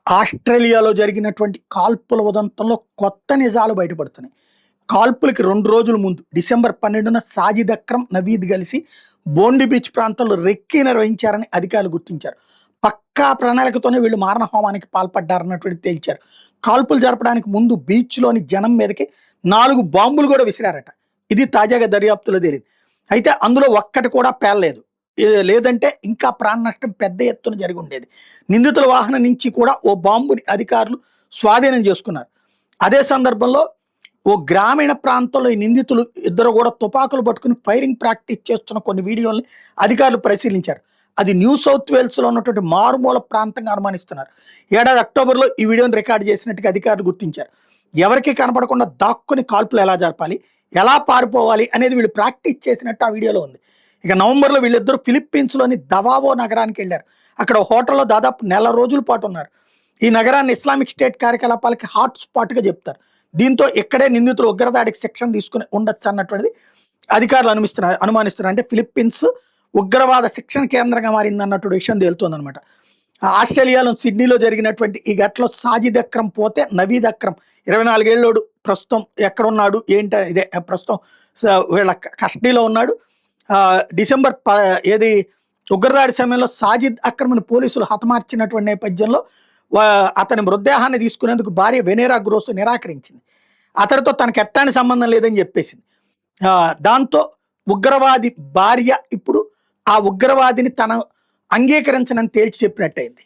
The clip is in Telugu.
ఆస్ట్రేలియాలో జరిగినటువంటి కాల్పుల ఉదంతంలో కొత్త నిజాలు బయటపడుతున్నాయి. కాల్పులకి 2 రోజుల ముందు డిసెంబర్ 12న సాజిద్ అక్రమ్, నవీద్ కలిసి బోండి బీచ్ ప్రాంతంలో రెక్కి నిర్వహించారని అధికారులు గుర్తించారు. పక్కా ప్రణాళికతోనే వీళ్ళు మారణహోమానికి పాల్పడ్డారన్నటువంటి తేల్చారు. కాల్పులు జరపడానికి ముందు బీచ్లోని జనం మీదకి 4 బాంబులు కూడా విసిరారట. ఇది తాజాగా దర్యాప్తులో తేలింది. అయితే అందులో ఒక్కటి కూడా పేలలేదు. లేదంటే ఇంకా ప్రాణ నష్టం పెద్ద ఎత్తున జరిగి ఉండేది. నిందితుల వాహనం నుంచి కూడా ఓ బాంబుని అధికారులు స్వాధీనం చేసుకున్నారు. అదే సందర్భంలో ఓ గ్రామీణ ప్రాంతంలో ఈ నిందితులు ఇద్దరు కూడా తుపాకులు పట్టుకుని ఫైరింగ్ ప్రాక్టీస్ చేస్తున్న కొన్ని వీడియోల్ని అధికారులు పరిశీలించారు. అది న్యూ సౌత్ వేల్స్లో ఉన్నటువంటి మారుమూల ప్రాంతంగా అనుమానిస్తున్నారు. ఏడాది అక్టోబర్లో ఈ వీడియోని రికార్డు చేసినట్టుగా అధికారులు గుర్తించారు. ఎవరికి కనపడకుండా దాక్కుని కాల్పులు ఎలా జరపాలి, ఎలా పారిపోవాలి అనేది వీళ్ళు ప్రాక్టీస్ చేసినట్టు ఆ వీడియోలో ఉంది. ఇక నవంబర్లో వీళ్ళిద్దరూ ఫిలిప్పీన్స్లోని దవావో నగరానికి వెళ్ళారు. అక్కడ హోటల్లో దాదాపు 1 నెల రోజుల పాటు ఉన్నారు. ఈ నగరాన్ని ఇస్లామిక్ స్టేట్ కార్యకలాపాలకి హాట్ స్పాట్గా చెప్తారు. దీంతో ఇక్కడే నిందితులు ఉగ్రదాడికి శిక్షణ తీసుకుని ఉండొచ్చు అన్నటువంటిది అధికారులు అనుమానిస్తున్నారు. అంటే ఫిలిప్పీన్స్ ఉగ్రవాద శిక్షణ కేంద్రంగా మారింది అన్నటువంటి విషయం తేలుతోందనమాట. ఆస్ట్రేలియాలో సిడ్నీలో జరిగినటువంటి ఈ ఘటనలో సాజిద్ అక్రమ్ పోతే నవీద్ అక్రమ్ 24 ఏళ్ళోడు ప్రస్తుతం ఎక్కడున్నాడు ఏంటి ఇదే ప్రస్తుతం వీళ్ళ కస్టడీలో ఉన్నాడు. డిసెంబర్ ఏది ఉగ్రదాడి సమయంలో సాజిద్ అక్రమ్ని పోలీసులు హతమార్చినటువంటి నేపథ్యంలో అతని మృతదేహాన్ని తీసుకునేందుకు భార్య వెనేరా గ్రోస్ నిరాకరించింది. అతడితో తనకు ఎట్టాని సంబంధం లేదని చెప్పేసింది. దాంతో ఉగ్రవాది భార్య ఇప్పుడు ఆ ఉగ్రవాదిని తన అంగీకరించనని తేల్చి చెప్పినట్టయింది.